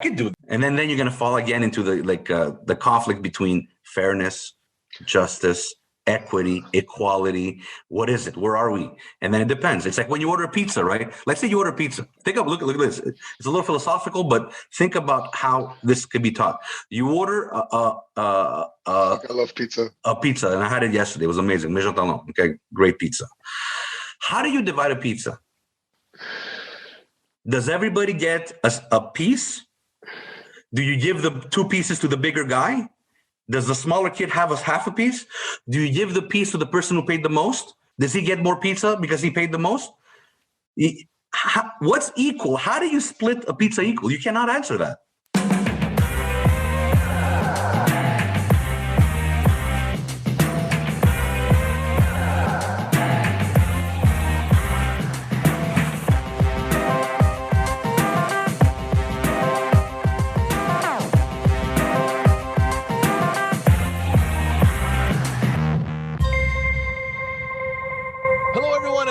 could do it. And then you're going to fall again into the conflict between fairness, justice, equity, equality. What is it? Where are we? And then it depends. It's like when you order a pizza, right? Let's say you order pizza. Look at this. It's a little philosophical, but think about how this could be taught. You order I love pizza. A pizza, and I had it yesterday. It was amazing. Maison Talon. Okay, great pizza. How do you divide a pizza? Does everybody get a piece? Do you give the 2 pieces to the bigger guy? Does the smaller kid have half a piece? Do you give the piece to the person who paid the most? Does he get more pizza because he paid the most? What's equal? How do you split a pizza equal? You cannot answer that.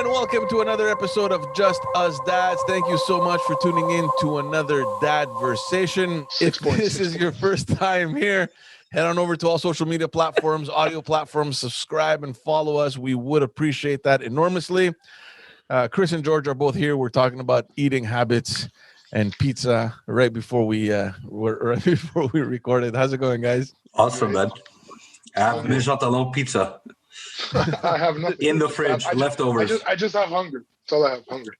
Welcome to another episode of Just Us Dads. Thank you so much for tuning in to another Dadversation. If this is your first time here, head on over to all social media platforms, audio platforms, subscribe and follow us. We would appreciate that enormously. Chris and George are both here. We're talking about eating habits and pizza right before we recorded. How's it going, guys? Awesome, man. Maison Talon pizza. I have nothing in the fridge, leftovers. I just have hunger. That's all I have, hunger.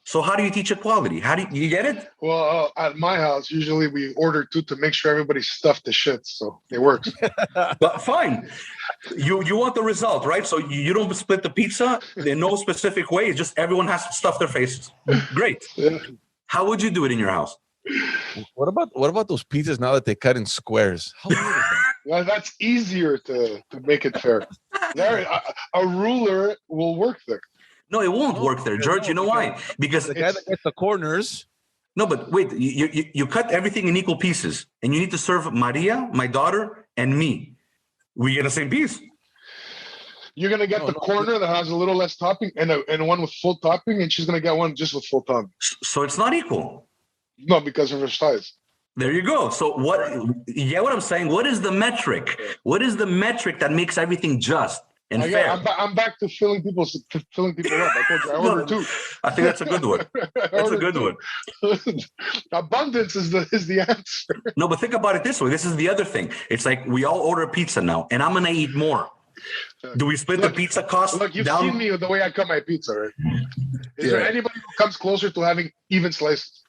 So how do you teach equality? How do you get it? Well, at my house, usually we order 2 to make sure everybody's stuffed to shit, so it works. But fine. You want the result, right? So you don't split the pizza in no specific way. It's just everyone has to stuff their faces. Great. Yeah. How would you do it in your house? What about those pizzas now that they cut in squares? How weird is that? Well, that's easier to make it fair. There, a ruler will work there. No, it won't work there, George. You know why? Because the guy that gets the corners. No, but wait, you cut everything in equal pieces, and you need to serve Maria, my daughter, and me. We get the same piece. You're gonna get the corner that has a little less topping, and one with full topping, and she's gonna get one just with full topping. So it's not equal. No, because of her size. There you go. So you get what I'm saying? What is the metric? What is the metric that makes everything just and fair? I'm back to filling people up. I told you I ordered 2. I think that's a good one. That's a good one. Abundance is the answer. No, but think about it this way. This is the other thing. It's like we all order pizza now, and I'm gonna eat more. Do we split the pizza cost? Look, you've seen me the way I cut my pizza, right? Is there anybody who comes closer to having even slices?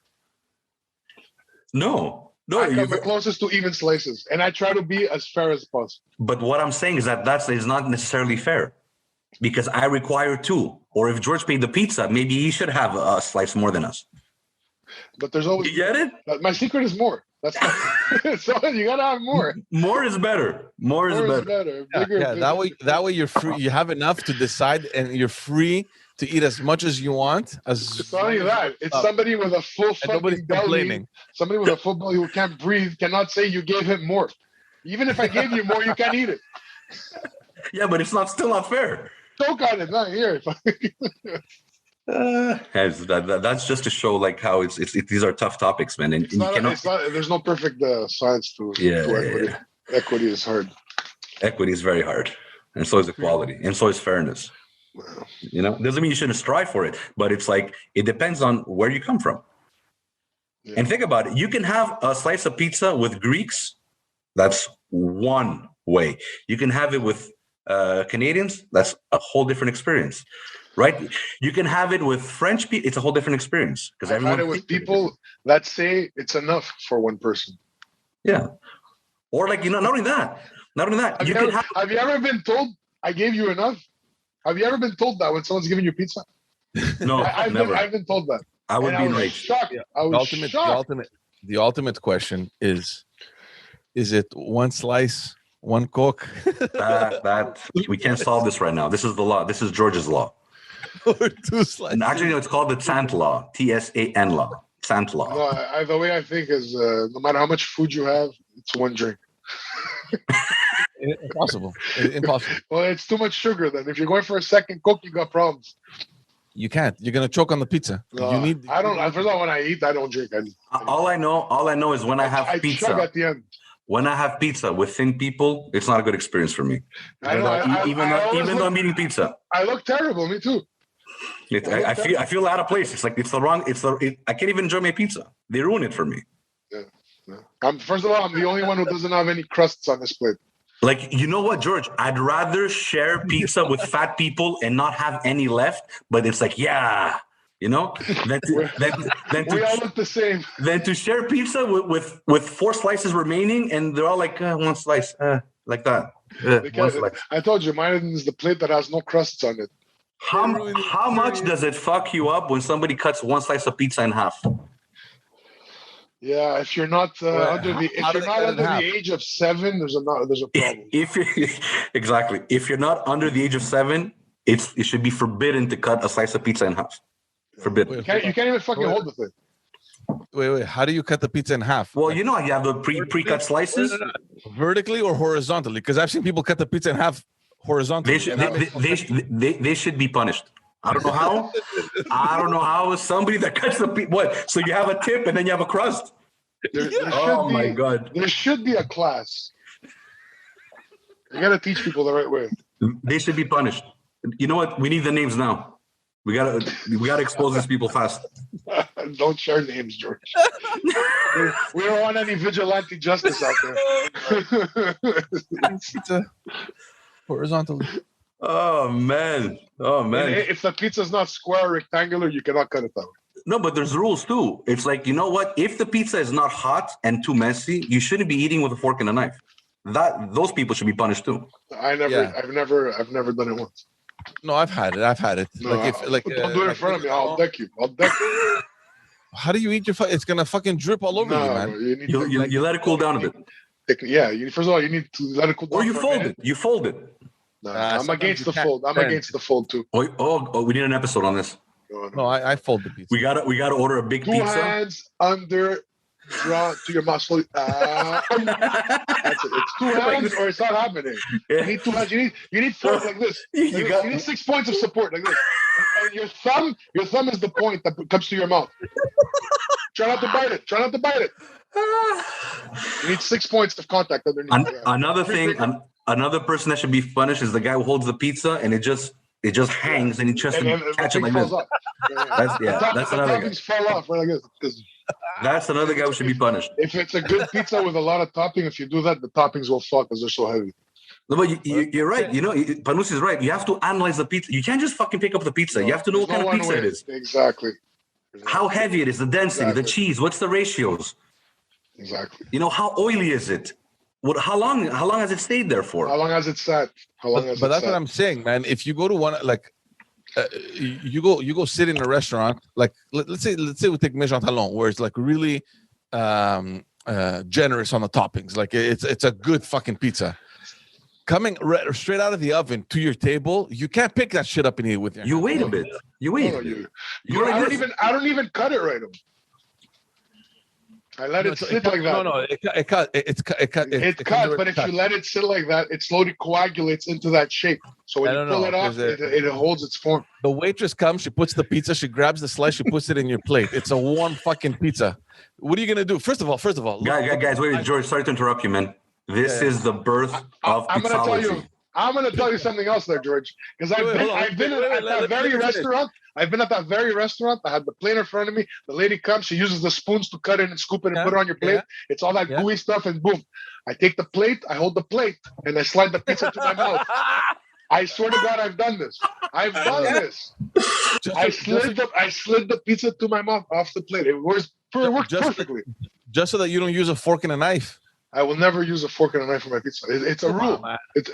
No, I come the closest to even slices, and I try to be as fair as possible. But what I'm saying is that is not necessarily fair, because I require 2. Or if George paid the pizza, maybe he should have a slice more than us. But there's always you get it. My secret is more. That's so you gotta have more. More is better. More is better. Bigger. That way you're free. You have enough to decide, and you're free to eat as much as you want. It's not only that. It's somebody with a full fucking belly. Somebody with a full belly who can't breathe cannot say you gave him more. Even if I gave you more, you can't eat it. Yeah, but it's still not fair. Don't got it. Not here. That's just to show like how it's these are tough topics, man. And there's no perfect science to equity. Yeah. Equity is hard. Equity is very hard, and so is equality, and so is fairness. Wow. You know, doesn't mean you shouldn't strive for it, but it's like it depends on where you come from. Yeah. And think about it. You can have a slice of pizza with Greeks. That's one way. You can have it with Canadians. That's a whole different experience, right? You can have it with French people. It's a whole different experience because I've had it with people that say it's enough for one person. Yeah, or like not only that. Have you ever been told I gave you enough? Have you ever been told that when someone's giving you pizza? No, never. I've been told that. I would be like shocked. Yeah. I was shocked. The ultimate question is it one slice, one Coke? that we can't solve this right now. This is the law. This is George's law. Or 2 slices. Actually, no, it's called the TSANT law. TSAN law. TSANT law. No, the way I think is no matter how much food you have, it's one drink. Impossible. Well, it's too much sugar then. If you're going for a second Coke, you got problems. You can't. You're gonna choke on the pizza. You need. I don't. First of all, when I eat, I don't drink. All I know is when I have pizza. Chug at the end. When I have pizza with thin people, it's not a good experience for me. I know. Even though I'm eating pizza, I look terrible. Me too. I feel out of place. It's like I can't even enjoy my pizza. They ruin it for me. Yeah. First of all, I'm the only one who doesn't have any crusts on this plate. Like, you know what, George? I'd rather share pizza with fat people and not have any left. But it's like, yeah, you know, than we all look the same. Than to share pizza with 4 slices remaining, and they're all like 1 slice, like that. Because I told you, mine is the plate that has no crusts on it. How much does it fuck you up when somebody cuts 1 slice of pizza in half? Yeah, if you're not under the age of 7, there's a problem. Exactly. If you're not under the age of 7, it should be forbidden to cut a slice of pizza in half. Forbidden. You can't even fucking hold the thing. Wait. How do you cut the pizza in half? Well, you know, you have the pre-cut slices. Vertically or horizontally? Because I've seen people cut the pizza in half horizontally. They should be punished. I don't know how. Somebody that cuts the pizza. What? So you have a tip and then you have a crust? My God. There should be a class. You got to teach people the right way. They should be punished. You know what? We need the names now. We gotta expose these people fast. Don't share names, George. We don't want any vigilante justice out there. Pizza horizontally. Oh man. And if the pizza's not square or rectangular, you cannot cut it out. No, but there's rules too. It's like, you know what? If the pizza is not hot and too messy, you shouldn't be eating with a fork and a knife. Those people should be punished too. I've never done it once. No, I've had it. No, don't do it in front of me. I'll deck you. How do you eat your? It's gonna fucking drip all over you, man. You let it cool down a bit. First of all, you need to let it cool down. Or you fold it. No, I'm against the fold. I'm against the fold too. Oh, we need an episode on this. No, I fold the pizza. We gotta order a big pizza. 2 hands under, draw to your muscle. That's it. It's 2 hands or it's not happening. Yeah. You need 2 hands. You need 4 like this. You need 6 points of support like this. And your thumb is the point that comes to your mouth. Try not to bite it. You need 6 points of contact underneath. Another person that should be punished is the guy who holds the pizza and it just hangs and he tries to catch it like this. That's another guy. Fall off right like this. That's another guy who should be punished. If it's a good pizza with a lot of topping, if you do that, the toppings will fall because they're so heavy. No, but you're right. You know, Panucci is right. You have to analyze the pizza. You can't just fucking pick up the pizza. You have to know what kind of pizza it is. Exactly. How heavy it is, the density, the cheese. What's the ratios? Exactly. You know, how oily is it? How long has it stayed there for? How long has it sat? But that's what I'm saying, man. If you go to one you go sit in a restaurant, like let's say we take Maison Talon, where it's like really generous on the toppings, like it's a good fucking pizza. Coming straight out of the oven to your table, you can't pick that shit up and eat it with your You wait a bit. You wait. I don't even cut it right. I let it sit like that. No, it cut. But if you let it sit like that, it slowly coagulates into that shape. So when you pull it off, it holds its form. The waitress comes, she puts the pizza, she grabs the slice, she puts it in your plate. It's a warm fucking pizza. What are you gonna do? First of all, guys, wait, George, sorry to interrupt you, man. This is the birth of Pizzology. I'm gonna tell you something else there, George. Because I've been at that very restaurant. I had the plate in front of me. The lady comes, she uses the spoons to cut it and scoop it and put it on your plate. It's all that gooey stuff, and boom. I take the plate, I hold the plate, and I slide the pizza to my mouth. I swear to God, I've done this. I slid the pizza to my mouth off the plate. It works perfectly. Just so that you don't use a fork and a knife. I will never use a fork and a knife for my pizza. It's a rule.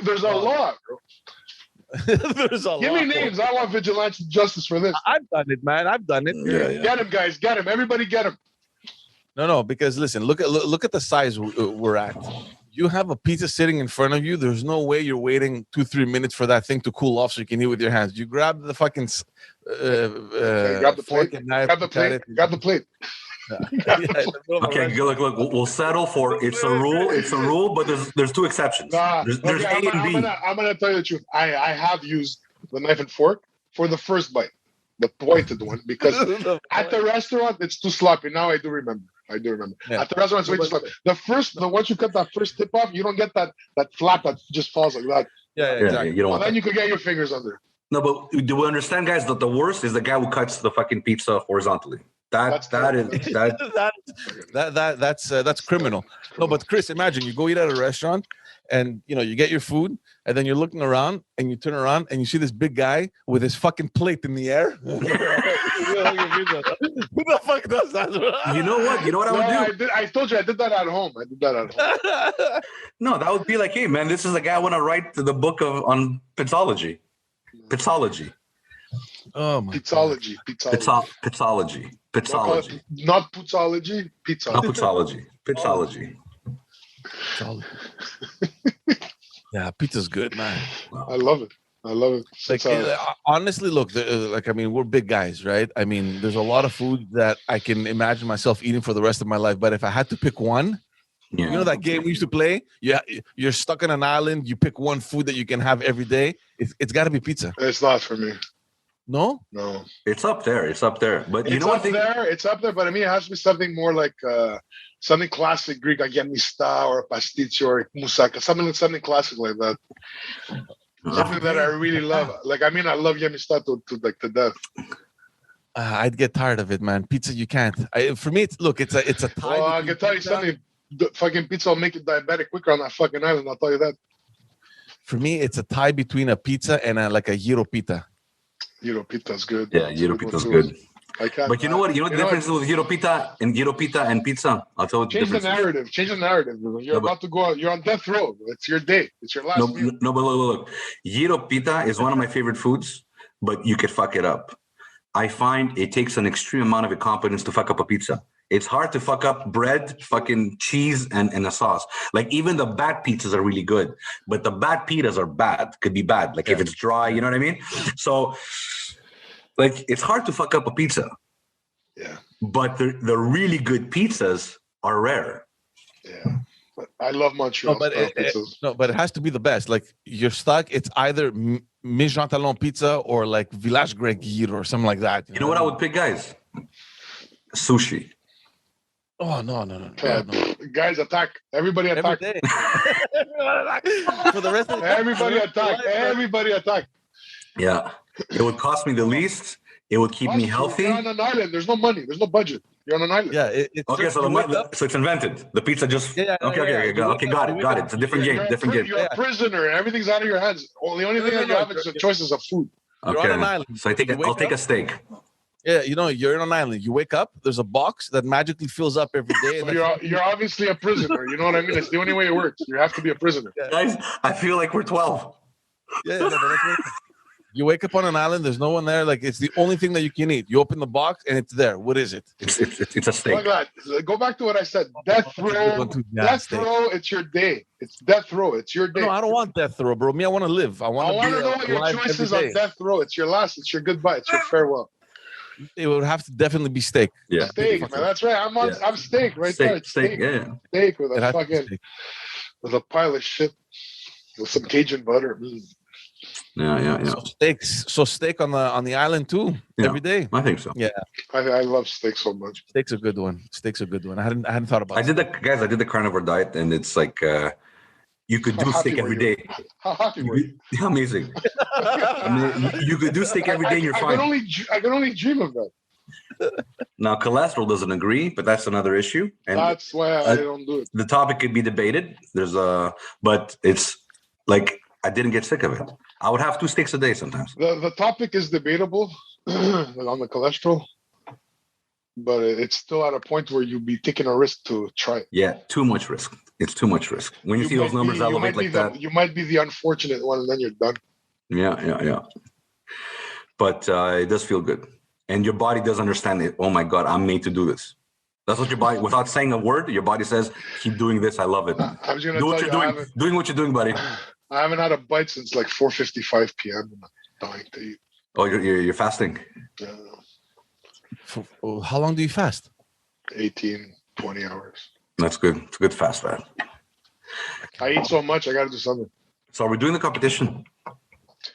There's a law, bro. Give me names. I want vigilante justice for this. I've done it, man. I've done it. Yeah. Get him, guys. Get him. Everybody get him. No, because listen, look at the size we're at. You have a pizza sitting in front of you. There's no way you're waiting 2-3 minutes for that thing to cool off so you can eat with your hands. You grab the fucking grab the fork plate. and knife. Grab the plate. Okay, look. We'll settle for it's a rule, but there's 2 exceptions. There's A and B. I'm gonna tell you the truth. I have used the knife and fork for the first bite. the pointed one, because at the restaurant it's too sloppy. Now I do remember. Yeah. At the restaurant, it's way too sloppy. Once you cut that first tip off, you don't get that flap that just falls like that. Yeah, exactly. You don't want then that. you could get your fingers under. No, but do we understand, guys, that the worst is the guy who cuts the fucking pizza horizontally? That's criminal. No, but Chris, imagine you go eat at a restaurant and you get your food and then you're looking around and you turn around and you see this big guy with his fucking plate in the air. Who the fuck does that? You know what I would do? I told you I did that at home. No, that would be like, hey man, this is the guy I want to write the book on Pizzology. Oh my Pizzology. Pizzology. Not Putzology. Pizza. Not Pizzology. Pizzology. Yeah, pizza's good, man. I love it. Like, honestly, look, we're big guys, right? I mean, there's a lot of food that I can imagine myself eating for the rest of my life. But if I had to pick one, you know that game we used to play? You're stuck on an island. You pick one food that you can have every day. It's got to be pizza. It's not for me. No? It's up there. But it's up there. But I mean, it has to be something more like something classic Greek, like mista or pasticcio or moussaka, something classic like that. Something that I really love. Like, I mean, I love yemista to death. I'd get tired of it, man. Pizza, you can't. For me, it's a tie. Well, I can tell you something. The fucking pizza will make you diabetic quicker on that fucking island. I'll tell you that. For me, it's a tie between a pizza and a gyro pita. Gyro pita's good. Yeah, gyro pita's good. But you know what? You know the difference with gyro pita and pizza? I'll tell you the difference. Change the narrative. You're about to go out. You're on death row. It's your day. It's your last meal. No, but look. Gyro pita is one of my favorite foods, but you could fuck it up. I find it takes an extreme amount of incompetence to fuck up a pizza. It's hard to fuck up bread, fucking cheese, and a sauce. Like, even the bad pizzas are really good, but the bad pitas are bad. Could be bad. Like, if it's dry, you know what I mean? So, like, it's hard to fuck up a pizza. Yeah. But the really good pizzas are rare. Yeah. But I love Montreal. But it has to be the best. Like, you're stuck. It's either Jean Talon pizza or like Village Grec gyro or something like that. You know what I would pick, guys? Sushi. Oh, no. Guys, attack. Everybody attack. For the rest of everybody attack. Everybody attack. Yeah. It would cost me the least. It would keep me healthy. You're on an island. There's no money. There's no budget. You're on an island. Yeah. So it's invented. The pizza just. Okay, got it. It's a different game. You're a prisoner. Everything's out of your hands. The only thing that you have is the choices of food. You're on an island. So I'll take a steak. Yeah, you're in an island. You wake up, there's a box that magically fills up every day. So you're obviously a prisoner. You know what I mean? It's the only way it works. You have to be a prisoner. Guys, I feel like we're 12. Yeah, you wake up on an island, there's no one there. Like, it's the only thing that you can eat. You open the box and it's there. What is it? It's a steak. Go back to what I said. Death row. Death row. It's your day. It's death row. It's your day. No, I don't want death row, bro. Me, I want to live. I want to know what your choices on death row. It's your last. It's your goodbye. It's your farewell. It would have to definitely be steak. Yeah, steak, man. That's right. I'm steak right there. It's steak. Yeah, steak with with a pile of shit with some Cajun butter. Yeah. So steak on the island too every day. I think so. Yeah, I love steak so much. Steak's a good one. I hadn't thought about. I did the carnivore diet, and it's like you could do steak every day. How happy were you? Amazing. You could do steak every day, and you're fine. I can only dream of that. Now, cholesterol doesn't agree, but that's another issue. And that's why I don't do it. The topic could be debated. But it's like I didn't get sick of it. I would have 2 steaks a day sometimes. The topic is debatable on the cholesterol, but it's still at a point where you'd be taking a risk to try it. Yeah, too much risk. It's too much risk. When you see those numbers elevate like that. You might be the unfortunate one, and then you're done. Yeah. But it does feel good. And your body does understand it. Oh my God, I'm made to do this. That's what your body, without saying a word, your body says, keep doing this. I love it. I was gonna do what you're doing. Doing what you're doing, buddy. I haven't had a bite since like 4:55 p.m. I'm dying to eat. Oh, you're fasting? Yeah. How long do you fast? 18, 20 hours. That's good. It's a good fast, man. I eat so much, I got to do something. So are we doing the competition?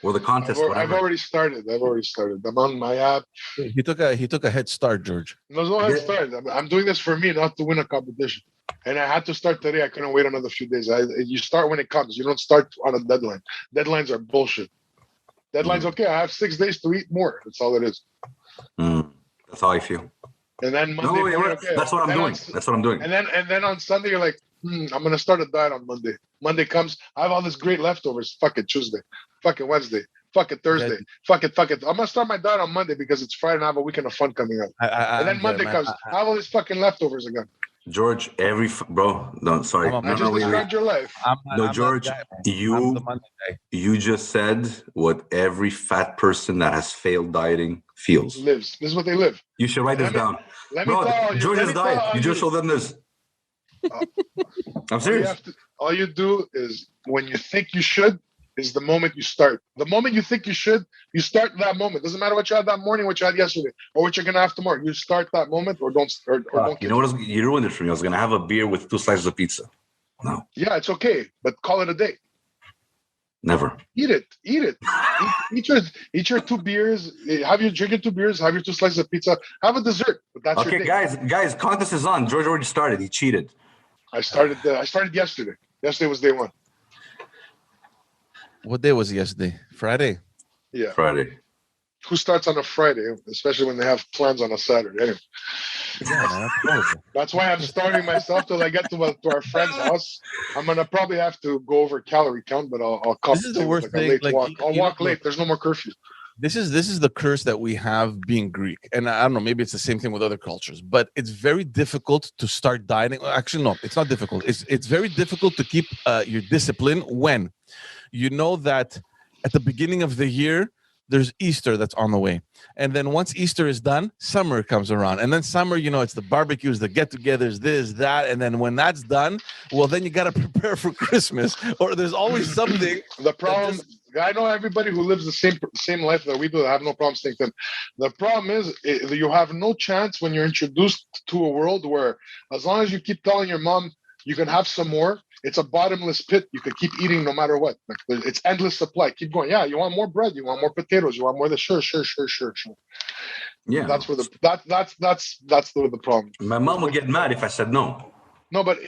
or the contest, I've already started. I'm on my app. He took a head start, George. There's no head start. I'm doing this for me, not to win a competition. And I had to start today. I couldn't wait another few days. You start when it comes. You don't start on a deadline. Deadlines are bullshit. Deadlines, okay, I have 6 days to eat more. That's all it is. That's how I feel. And then Monday, that's what I'm doing. That's what I'm doing. And then on Sunday, you're like, I'm gonna start a diet on Monday. Monday comes, I have all this great leftovers. Fuck it, Tuesday. Fuck it, Wednesday. Fuck it, Thursday. Fuck it. I'm gonna start my diet on Monday because it's Friday and I have a weekend of fun coming up. And then Monday comes, I have all these fucking leftovers again. George, no, sorry. I just described your life. George, you just said what every fat person that has failed dieting feels. Lives. This is what they live. You should write this down. George's diet. You just show them this. I'm serious. All you do is when you think you should is the moment you start. The moment you think you should, you start that moment. Doesn't matter what you had that morning, what you had yesterday, or what you're gonna have tomorrow. You start that moment, or don't. Don't. You know what? You ruined it for me. I was gonna have a beer with 2 slices of pizza. No. Yeah, it's okay, but call it a day. Never. Eat it. Eat your 2 beers. Have your drinking 2 beers. Have your 2 slices of pizza. Have a dessert. But that's your day. Guys, contest is on. George already started. He cheated. I started yesterday. Yesterday was day 1. What day was it yesterday? Friday? Yeah. Friday. Who starts on a Friday, especially when they have plans on a Saturday? Anyway. Yeah, that's why I'm starving myself till I get to our friend's house. I'm gonna probably have to go over calorie count, but I'll come. This is the worst thing. I'll walk late. There's no more curfew. This is the curse that we have being Greek, and I don't know. Maybe it's the same thing with other cultures, but it's very difficult to start dieting. Actually, no, it's not difficult. It's very difficult to keep your discipline when you know that at the beginning of the year there's Easter that's on the way. And then once Easter is done, summer comes around. And then summer, it's the barbecues, the get-togethers, this, that. And then when that's done, well, then you got to prepare for Christmas. Or there's always something. The problem, I know everybody who lives the same life that we do, I have no problem saying that. The problem is you have no chance when you're introduced to a world where as long as you keep telling your mom you can have some more, it's a bottomless pit. You could keep eating no matter what. It's endless supply. Keep going. Yeah, you want more bread. You want more potatoes. You want more. Sure. Yeah, that's where the problem. My mom would get mad if I said no. No, but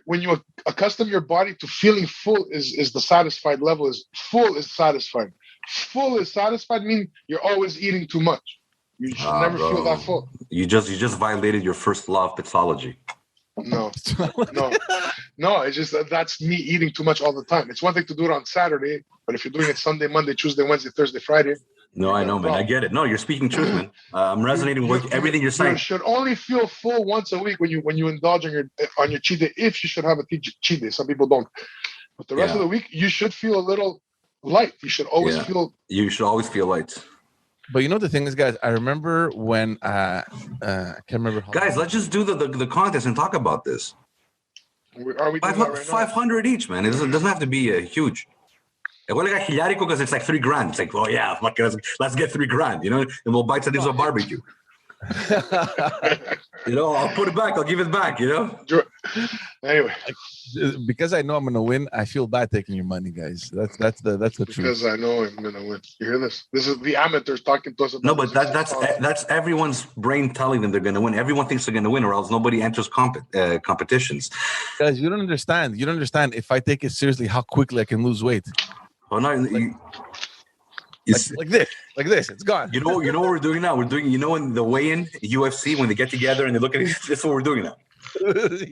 when you accustom your body to feeling full is the satisfied level. Full is satisfied. Full is satisfied means you're always eating too much. You should never feel that full. You just violated your first law of Pizzology. No. It's just that's me eating too much all the time. It's one thing to do it on Saturday, but if you're doing it Sunday, Monday, Tuesday, Wednesday, Thursday, Friday. No, I know, man. I get it. No, you're speaking truth, man. I'm resonating with everything you're saying. You should only feel full once a week when you indulge on your cheat day. If you should have a cheat day, some people don't. But the rest of the week, you should feel a little light. You should always feel. You should always feel light. But the thing is, guys, I remember when I can't remember. Guys, let's just do the contest and talk about this. Are we doing that right 500 each, man. It doesn't have to be huge. Because it's like $3,000. It's like, oh yeah, fuck it, let's get $3,000, and we'll buy some a barbecue. I'll put it back. I'll give it back. Anyway, because I know I'm gonna win, I feel bad taking your money, guys. That's the truth. Because I know I'm gonna win. You hear this? This is the amateurs talking to us about. No, but that's everyone's brain telling them they're gonna win. Everyone thinks they're gonna win, or else nobody enters competitions. Guys, you don't understand. You don't understand. If I take it seriously, how quickly I can lose weight. Oh no. Like this, it's gone. You know what we're doing now? We're doing, in the weigh-in UFC when they get together and they look at each. That's what we're doing now.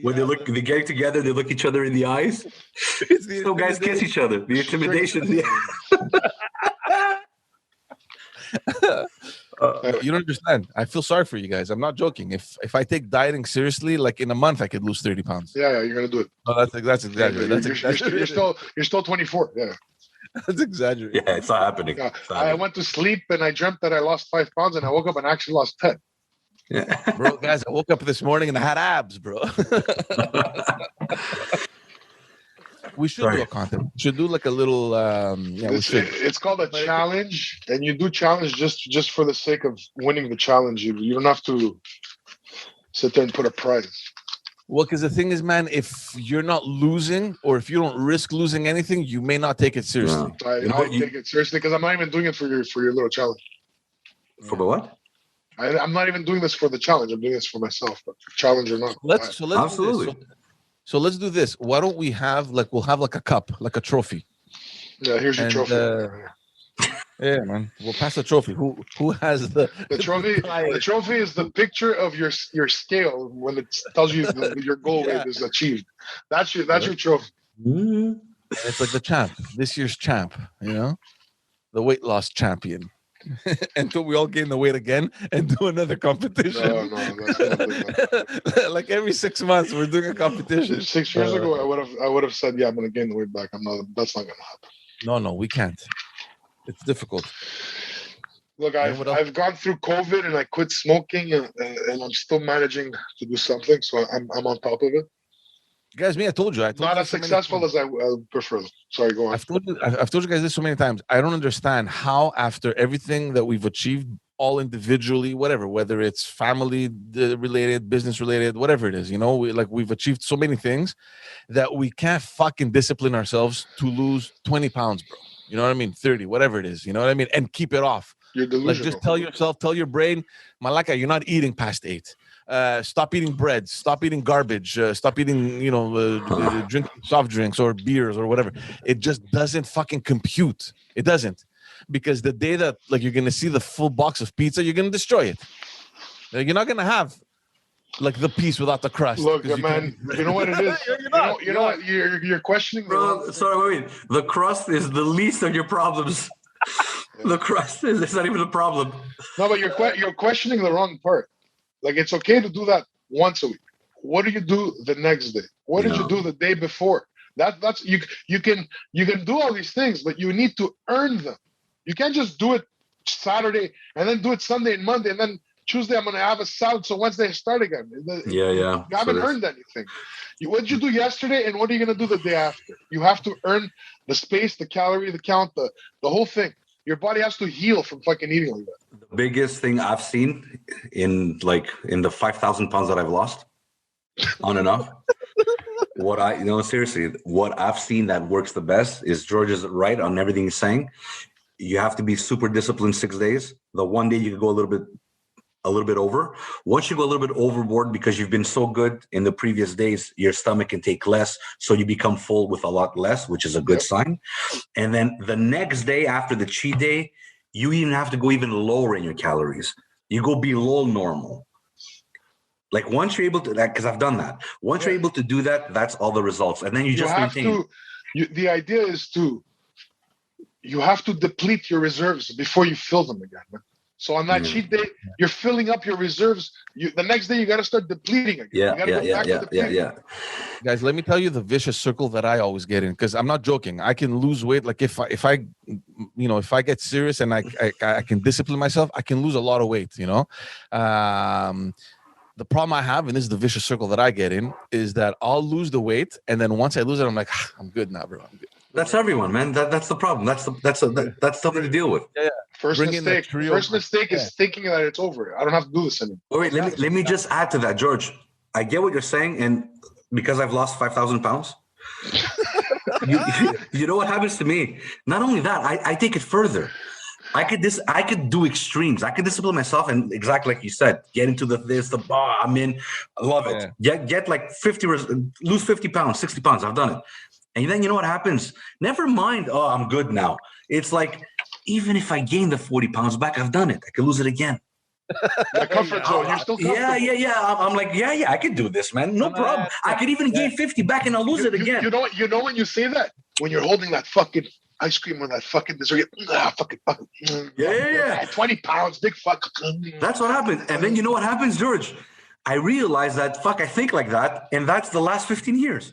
When they get together, they look each other in the eyes. So guys kiss each other. The intimidation. You don't understand. I feel sorry for you guys. I'm not joking. If I take dieting seriously, like in a month, I could lose 30 pounds. Yeah, you're gonna do it. Oh, that's exaggerated. You're still 24. Yeah. That's exaggerated. Yeah, it's not happening. I went to sleep and I dreamt that I lost 5 pounds and I woke up and I actually lost 10. Yeah. Bro, guys, I woke up this morning and I had abs, bro. We should do a content. We should do like a little we should. It's called a challenge, and you do challenge just for the sake of winning the challenge. You don't have to sit there and put a prize. Well, because the thing is, man, if you're not losing or if you don't risk losing anything, you may not take it seriously. I take it seriously because I'm not even doing it for your little challenge. For the what? I'm not even doing this for the challenge. I'm doing this for myself, but challenge or not. Let's absolutely. Do this. So let's do this. Why don't we have we'll have like a cup, like a trophy. Yeah, here's your trophy. Yeah, man. We'll pass the trophy. Who has the trophy? The trophy is the picture of your scale when it tells you your goal weight is achieved. That's your trophy. Mm-hmm. It's like the champ, this year's champ. You know, the weight loss champion. Until we all gain the weight again and do another competition. No, that's not good. Like every 6 months, we're doing a competition. 6 years ago, I would have said, yeah, I'm gonna gain the weight back. That's not gonna happen. No, we can't. It's difficult. Look, I've gone through COVID and I quit smoking and I'm still managing to do something, so I'm on top of it. Guys, I told you. Not as successful as I prefer. Sorry, go on. I've told you guys this so many times. I don't understand how, after everything that we've achieved, all individually, whether it's family related, business related, whatever it is, you know, we've achieved so many things that we can't fucking discipline ourselves to lose 20 pounds, bro. You know what I mean? 30, whatever it is. You know what I mean? And keep it off. You're delusional. Like, just tell your brain, Malaka, you're not eating past 8. Stop eating bread, stop eating garbage, stop eating, drinking soft drinks or beers or whatever. It just doesn't fucking compute. It doesn't. Because the day that you're going to see the full box of pizza, you're going to destroy it. You're not going to have the piece without the crust. Look, man, you know what it is? you know what? You're questioning. Bro, sorry, wait. The crust is the least of your problems. The crust it's not even a problem. No, but you're questioning the wrong part. It's okay to do that once a week. What do you do the next day? What did you do the day before? That's you can do all these things, but you need to earn them. You can't just do it Saturday and then do it Sunday and Monday and then Tuesday I'm gonna have a salad, so Wednesday I start again. Yeah. You haven't earned anything. What did you do yesterday and what are you gonna do the day after? You have to earn the space, the calorie, the count, the whole thing. Your body has to heal from fucking eating like that. The biggest thing I've seen in the 5,000 pounds that I've lost on and off, seriously, what I've seen that works the best is George is right on everything he's saying. You have to be super disciplined 6 days. The one day you can go a little bit over. Once you go a little bit overboard because you've been so good in the previous days, your stomach can take less, so you become full with a lot less, which is a good sign. And then the next day after the cheat day, you even have to go even lower in your calories. You go below normal. Once you're able to that, because I've done that. Once you're able to do that, that's all the results. And then you just maintain. The idea is you have to deplete your reserves before you fill them again, man. So on that cheat day, you're filling up your reserves. The next day, you got to start depleting again. Yeah. Guys, let me tell you the vicious circle that I always get in, because I'm not joking. I can lose weight. If I get serious and I can discipline myself, I can lose a lot of weight. The problem I have, and this is the vicious circle that I get in, is that I'll lose the weight, and then once I lose it, I'm like, I'm good now, bro. I'm good. That's everyone, man. That's the problem. That's something to deal with. Yeah. First mistake is thinking that it's over. I don't have to do this anymore. Wait, let me just add to that, George. I get what you're saying, and because I've lost 5,000 pounds, you know what happens to me? Not only that, I take it further. I could do extremes. I could discipline myself and exactly like you said, get into the bar. I'm in. I love it. Get lose 50 pounds, 60 pounds. I've done it. And then you know what happens? Never mind. Oh, I'm good now. It's even if I gain the 40 pounds back, I've done it. I could lose it again. The comfort zone. You're still comfortable. Yeah. I'm like, I could do this, man. No problem. I could even gain 50 back and I'll lose it again. You know when you say that? When you're holding that fucking ice cream or that fucking dessert, fucking. 20 pounds, big fuck. That's what happens. And then you know what happens, George? I realize that, I think like that. And that's the last 15 years.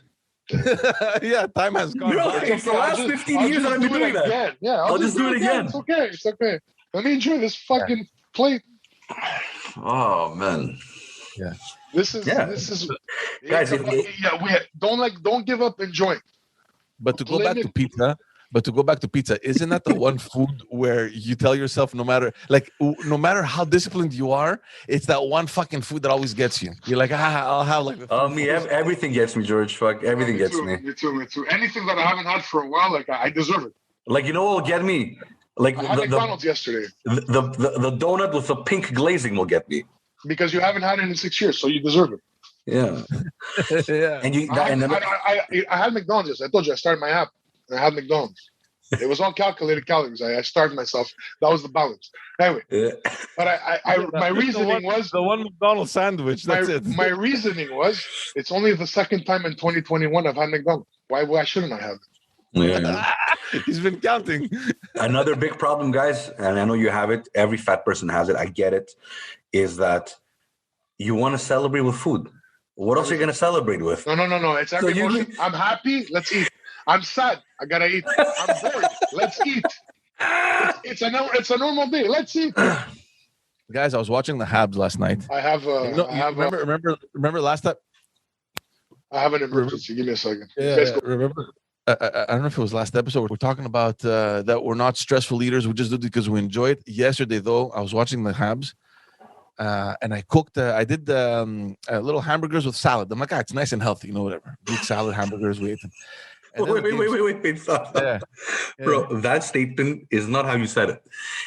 Yeah, time has gone. Bro, it's the last 15 years that I've been doing that. Yeah, I'll just do it again. It's okay. Let me enjoy this fucking plate. Oh man. Yeah. This is guys. Don't give up enjoying. But to go back to pizza, But to go back to pizza, isn't that the one food where you tell yourself, no matter how disciplined you are, it's that one fucking food that always gets you. You're like, I'll have like the everything gets me, George. Fuck, everything gets me. Me too. Anything that I haven't had for a while, like I deserve it. Like, you know what will get me? Like I had McDonald's yesterday. The donut with the pink glazing will get me. Because you haven't had it in 6 years, so you deserve it. Yeah. Yeah. And I had McDonald's yesterday. I told you I started my app and I had McDonald's. It was all calculated calories. I starved myself. That was the balance. Anyway, but my reasoning was the one McDonald's sandwich. That's it. My reasoning was it's only the second time in 2021 I've had McDonald's. Why shouldn't I have it? Yeah. He's been counting. Another big problem, guys, and I know you have it. Every fat person has it. I get it. Is that you want to celebrate with food? What else are you going to celebrate with? No. It's every morning. I'm happy. Let's eat. I'm sad. I gotta eat. I'm bored. Let's eat. It's a normal day. Let's eat. Guys, I was watching the Habs last night. Remember last time? I have an emergency. Give me a second. Yeah, remember? I don't know if it was last episode. We're talking about that we're not stressful eaters. We just do it because we enjoy it. Yesterday, though, I was watching the Habs. And I cooked. I did little hamburgers with salad. I'm like, it's nice and healthy, whatever. Greek salad, hamburgers. We ate them. Wait. Stop. Yeah. Bro, that statement is not how you said it.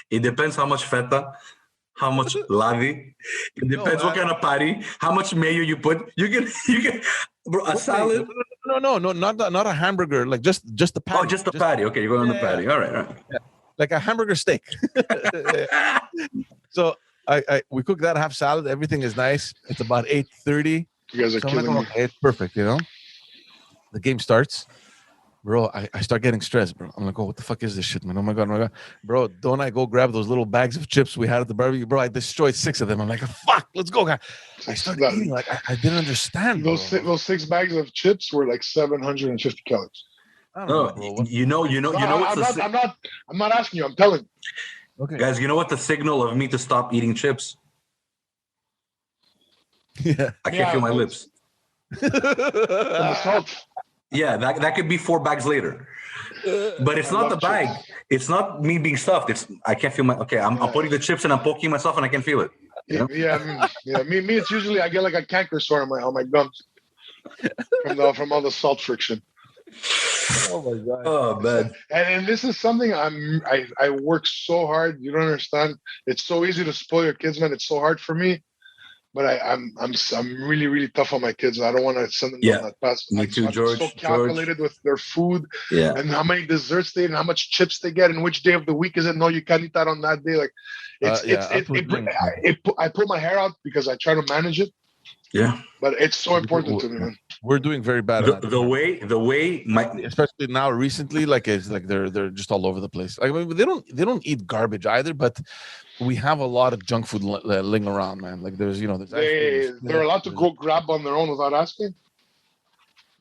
It depends how much feta, how much lavi. It depends what kind of patty, how much mayo you put. You can, bro, a salad. No, not a hamburger. Like just the patty. Oh, just the patty. Okay, you're going on the patty. All right. Yeah. Like a hamburger steak. So we cook that, have salad. Everything is nice. It's about 8:30. You guys are killing me. Okay, it's perfect. The game starts. Bro, I start getting stressed, bro. I'm like, what the fuck is this shit, man? Oh my god. Bro, don't I go grab those little bags of chips we had at the barbecue? Bro, I destroyed 6 of them. I'm like, fuck, let's go, guy. I started eating like I didn't understand. Those 6 bags of chips were like 750 calories. I don't know, bro. I'm not asking you, I'm telling you. Okay. Guys, you know what the signal of me to stop eating chips? Yeah. I can't feel my lips. The salt. Yeah, that could be 4 bags later. But it's not the bag. Chips. It's not me being stuffed. I can't feel I'm putting the chips and I'm poking myself and I can feel it. Me. It's usually I get like a canker sore on my gums from all the salt friction. Oh my god! Oh man! And this is something I work so hard. You don't understand. It's so easy to spoil your kids, man. It's so hard for me. But I'm really, really tough on my kids. I don't want to send them down that path. Me too, George. So calculated with their food, and how many desserts they eat, and how much chips they get, and which day of the week is it? No, you can't eat that on that day. Like, I put my hair out because I try to manage it. Yeah, but it's so important to me, man. We're doing very bad. The way especially now recently, like it's like they're just all over the place. Like they don't eat garbage either, but we have a lot of junk food laying around, man. Like there's they're allowed to go grab on their own without asking.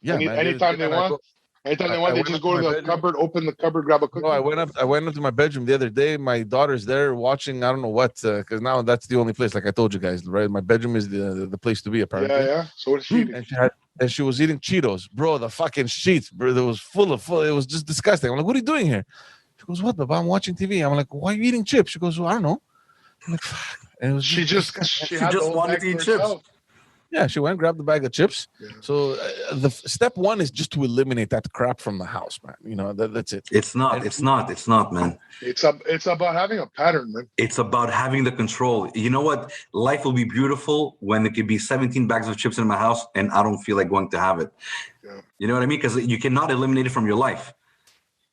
Yeah, anytime they want. Anytime they want, they just go to the cupboard, open the cupboard, grab a cookie. Oh, I went up to my bedroom the other day. My daughter's there watching, I don't know what, because now that's the only place, like I told you guys, right? My bedroom is the place to be, apparently. Yeah. So what is she eating? And she was eating Cheetos. Bro, the fucking sheets, bro, it was full of, it was just disgusting. I'm like, what are you doing here? She goes, what, Baba? I'm watching TV. I'm like, why are you eating chips? She goes, well, I don't know. I'm like, fuck. And it was she just wanted to eat chips. Yeah, she went and grabbed the bag of chips. Yeah. So the step one is just to eliminate that crap from the house, man. That's it. It's not, man. It's about having a pattern, man. It's about having the control. You know what? Life will be beautiful when it could be 17 bags of chips in my house and I don't feel like going to have it. Yeah. You know what I mean? Because you cannot eliminate it from your life.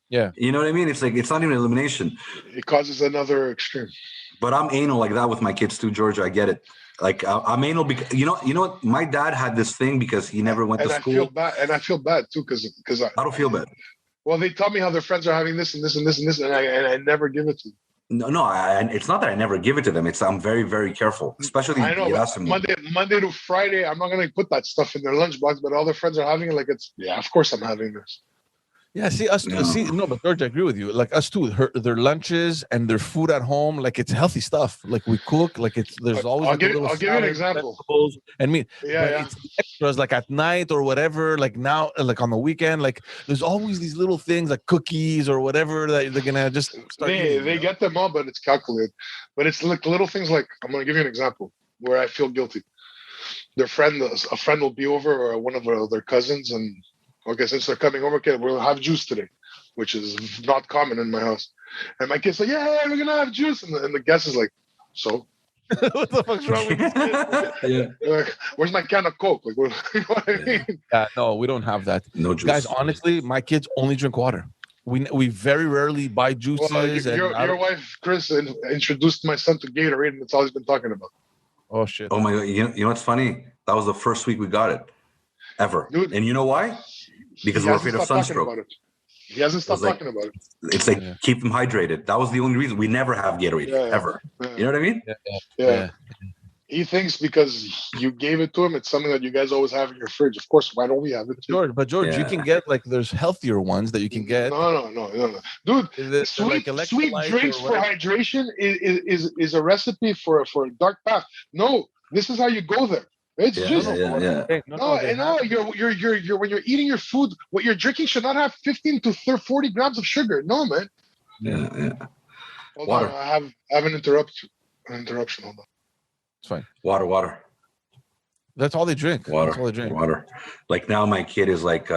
Yeah. You know what I mean? It's like, it's not even elimination. It causes another extreme. But I'm anal like that with my kids too, Georgia. I get it. Like I'm anal because you know what? My dad had this thing because he never went to school. I feel bad too because I don't feel bad. Well, they tell me how their friends are having this and this and this and this, and I never give it to them. No, it's not that I never give it to them. It's I'm very, very careful, especially I know, Monday to Friday. I'm not gonna put that stuff in their lunchbox, but all their friends are having it. Like of course I'm having this. Yeah, see us. No, but George, I agree with you. Like us too. Their lunches and their food at home, like it's healthy stuff. Like we cook, like there's always. I'll give you an example. And meat, yeah, but it's the extras like at night or whatever. Like now, like on the weekend, like there's always these little things like cookies or whatever that they're gonna just start. They get them all, but it's calculated. But it's like little things like I'm gonna give you an example where I feel guilty. A friend will be over, or one of their cousins, and okay, since they're coming over, okay, we'll have juice today, which is not common in my house. And my kid's like, yeah, we're gonna have juice, and the guest is like, so what the fuck's wrong with this kid? Like, where's my can of Coke? Like, you know what I mean? Yeah, no, we don't have that. No juice. Guys, honestly, my kids only drink water. We very rarely buy juices. Well, your wife, Chris, introduced my son to Gatorade, and that's all he's been talking about. Oh, shit. Oh, my God. You know what's funny? That was the first week we got it, ever. Dude, and you know why? Because we're afraid of sunstroke. He hasn't stopped talking about it. It's like, keep them hydrated. That was the only reason. We never have Gatorade, ever. Yeah. You know what I mean? Yeah. He thinks because you gave it to him, it's something that you guys always have in your fridge. Of course, why don't we have it too? George, you can get, like, there's healthier ones that you can get. No. Dude, sweet drinks for hydration is a recipe for a dark path. No, this is how you go there. It's No, you're when you're eating your food, what you're drinking should not have 15 to 40 grams of sugar. No, man. Yeah. Hold Water. on, I have an interruption. Hold on. It's fine. Water. That's all they drink. Water. That's all they drink. Water. Like now, my kid is like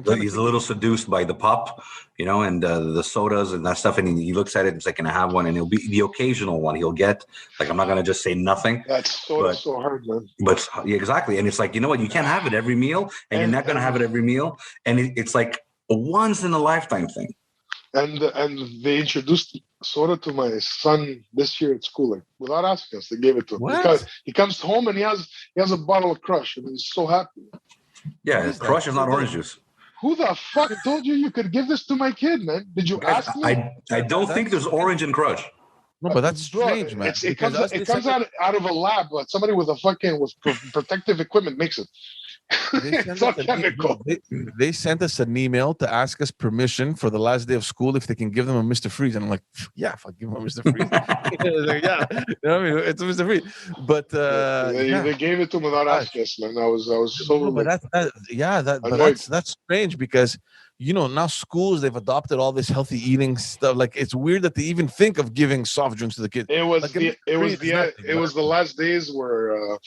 he's a little seduced by the pop, and the sodas and that stuff. And he looks at it and it's like, can I have one? And it'll be the occasional one he'll get. Like, I'm not going to just say nothing. That's so hard, man. But exactly. And it's like, you know what? You can't have it every meal, and you're not going to have it every meal. And it's like a once in a lifetime thing. And they introduced soda to my son this year at school, like, without asking us. They gave it to him. Because he comes home and he has a bottle of Crush, and he's so happy. Yeah, Crush is not orange juice. Who the fuck told you could give this to my kid, man? Did you ask me? I don't think there's orange in Crush. No, but that's strange, man. It comes out of a lab, but somebody with protective equipment makes it. It's all chemical. They sent us an email to ask us permission for the last day of school if they can give them a Mr. Freeze. And I'm like, yeah, if I give them a Mr. Freeze. Like, yeah, you know what I mean? It's a Mr. Freeze. But they gave it to him without asking us, man. I was so. But that's strange because now schools, they've adopted all this healthy eating stuff. Like, it's weird that they even think of giving soft drinks to the kids. It was the last days where.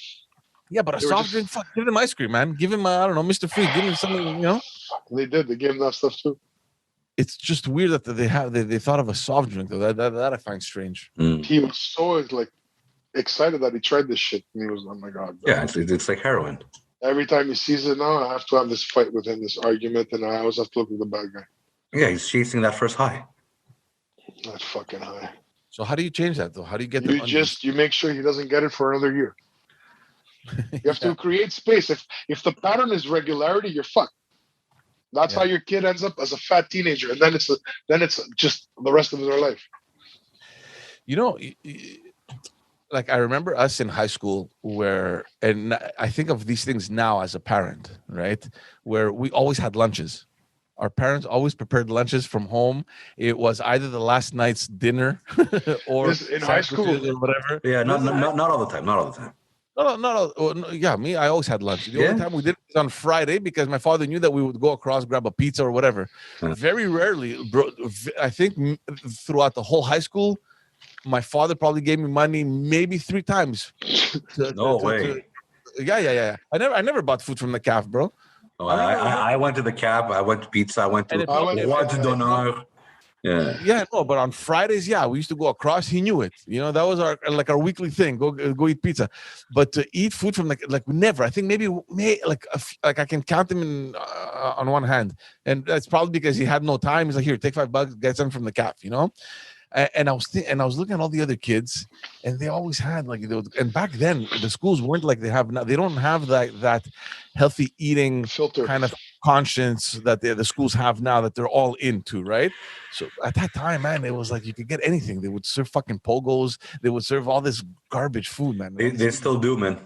Yeah, but a soft drink, give them ice cream, man. Give him, I don't know, Mr. Free. Give him something, They did. They gave him that stuff too. It's just weird that they thought of a soft drink though. That I find strange. He was so excited that he tried this shit, and he was, oh my god. Yeah, it's like heroin. Every time he sees it now, I have to have this fight with him, this argument, and I always have to look at the bad guy. Yeah, he's chasing that first high. That fucking high. So how do you change that though? How do you get you make sure he doesn't get it for another year. You have to create space. If the pattern is regularity, you're fucked. That's how your kid ends up as a fat teenager, and then it's just the rest of their life. Like I remember us in high school and I think of these things now as a parent, right? Where we always had lunches. Our parents always prepared lunches from home. It was either the last night's dinner or in high school or whatever. Yeah, not all the time. Not all the time. No. Yeah, me, I always had lunch. The only time we did it was on Friday because my father knew that we would go across, grab a pizza or whatever. Very rarely, bro. I think throughout the whole high school, my father probably gave me money maybe 3 times. No way. Yeah. I never bought food from the caf, bro. Oh, I went to the cab. I went to pizza. I went to Donar. Yeah, no, but on Fridays, we used to go across. He knew it. That was our weekly thing. Go eat pizza, but to eat food from never. I think maybe I can count them on one hand, and that's probably because he had no time. He's like, here, take $5, get some from the caf. And I was looking at all the other kids, and they always had and back then the schools weren't like they have now. They don't have that healthy eating filter kind of conscience that the schools have now that they're all into, right? So at that time, man, it was like you could get anything. They would serve fucking pogos. They would serve all this garbage food, man. They still do, man.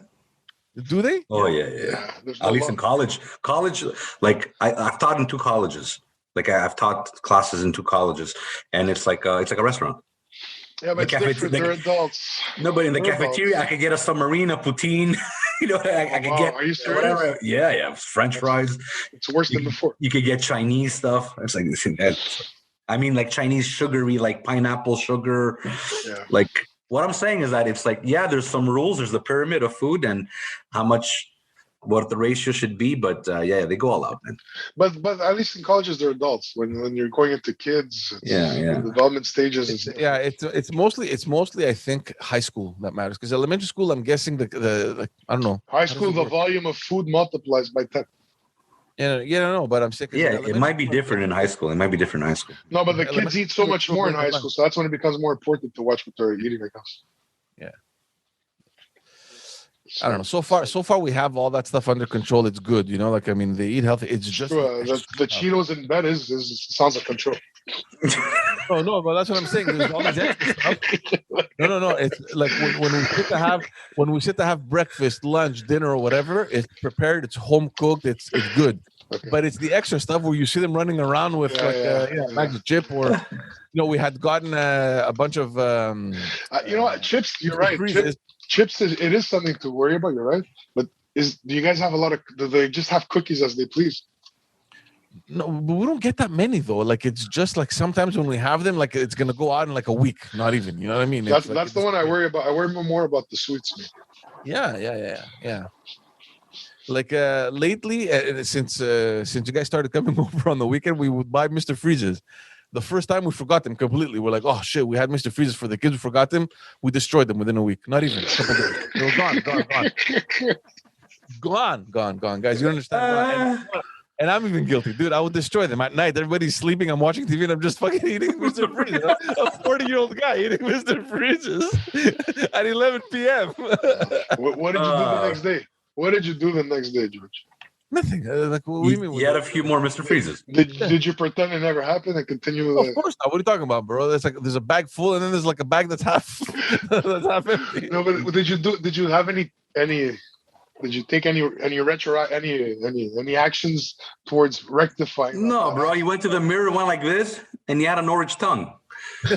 Do they? Oh yeah. At least in college, like I've taught in 2 colleges. Like I've taught classes in 2 colleges, and it's like a restaurant. Yeah, but it's different. They're adults. No, but in the They're cafeteria, adults. I could get a submarine, a poutine. I could get Are you serious? whatever. Yeah, French fries. It's worse than before. You could get Chinese stuff. It's like I mean, like Chinese sugary, like pineapple sugar. Yeah. Like what I'm saying is that it's like, yeah, there's some rules. There's the pyramid of food and what the ratio should be, but yeah, they go all out, man. But at least in colleges, they're adults. When you're going into kids, the development stages. It's mostly I think high school that matters, because elementary school, I'm guessing the I don't know. High school, the volume of food multiplies by 10. No, but I'm sick. It might be different in high school. No, but the kids eat so much more in high school, so that's when it becomes more important to watch what they're eating, I guess. Yeah. I don't know. So far, we have all that stuff under control. It's good, Like, I mean, they eat healthy. It's just the Cheetos in bed sounds like control. No, but that's what I'm saying. There's all these extra stuff. No. It's like when we sit to have breakfast, lunch, dinner, or whatever. It's prepared. It's home cooked. It's good. Okay. But it's the extra stuff where you see them running around with bags of chip, or we had gotten a bunch of chips. You're right. Chips it is something to worry about. You're right. But do you guys have do they just have cookies as they please? No, but we don't get that many though. Like, it's just like sometimes when we have them, like it's gonna go out in like a week. Not even. You know what I mean? That's the one I worry about. I worry more about the sweets. Man. Yeah. Like lately, since you guys started coming over on the weekend, we would buy Mr. Freeze's. The first time we forgot them completely. We're like, oh shit, we had Mr. Freeze's for the kids. We forgot them. We destroyed them within a week. Not even a couple days. They were gone. Guys, you understand? And I'm even guilty, dude. I would destroy them at night. Everybody's sleeping. I'm watching TV and I'm just fucking eating Mr. Freeze's. A 40-year-old guy eating Mr. Freeze's at 11 p.m. What did you do the next day? What did you do the next day, George? Nothing. Like, what do you mean? You had a few more Mr. Freezes. Did you pretend it never happened and continue? Of course not. What are you talking about, bro? There's a bag full and then there's like a bag that's half empty. No, but did you have any? Did you take any actions towards rectifying? No, bro. You went to the mirror, went like this, and you had a Norwich tongue. I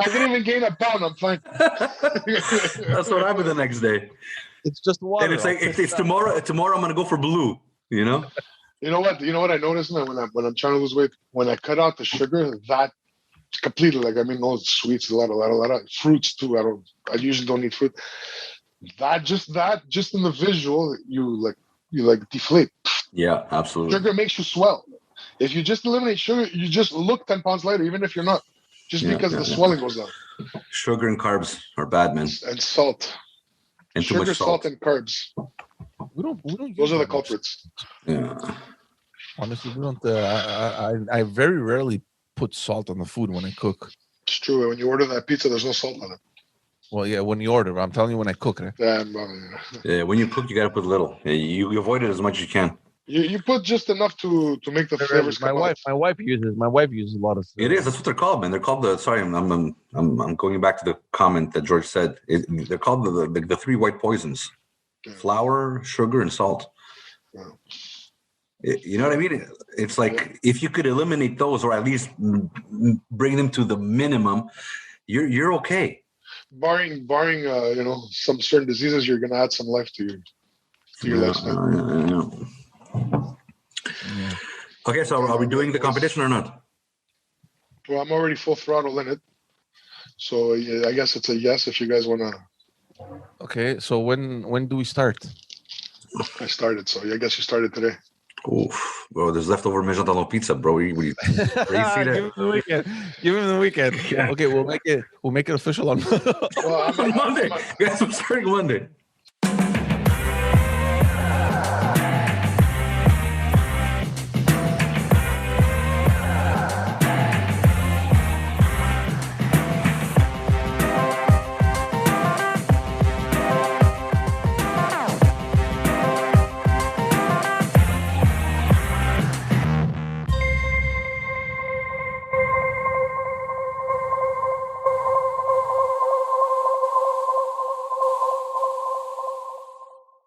didn't even gain a pound. I'm fine. That's what happened the next day. It's just water. And it's like it's tomorrow. Tomorrow I'm gonna go for blue. You know what? I noticed, man, when I'm trying to lose weight, when I cut out the sugar, that completely, like, I mean, no sweets, a lot of fruits too. I usually don't eat fruit. Just in the visual, you deflate. Yeah, absolutely. Sugar makes you swell. If you just eliminate sugar, you just look 10 pounds lighter, even if you're not, because the swelling goes down. Sugar and carbs are bad, man. And salt. And sugar, too much salt, and carbs. We don't. Those are the culprits. Yeah. Honestly, we don't. I very rarely put salt on the food when I cook. It's true. When you order that pizza, there's no salt on it. Well, yeah, when you order, I'm telling you, when I cook it. Yeah, when you cook, you gotta put little. You avoid it as much as you can. You put just enough to make the flavors come out. My wife uses a lot of stuff. It is. That's what they're called, man. They're called I'm going back to the comment that George said. They're called the 3 white poisons: flour, sugar, and salt. Wow. You know what I mean? It's like if you could eliminate those, or at least bring them to the minimum, you're okay. Barring some certain diseases, you're gonna add some life to your lifespan. Yeah. Okay, so are we doing the competition or not? Well, I'm already full throttle in it, so I guess it's a yes if you guys wanna. Okay, so when do we start? I started, so I guess you started today. Oof, bro, there's leftover Mezzadano pizza, bro. Give him the weekend. Yeah. Okay, we'll make it official on Monday. Yes, I'm starting Monday.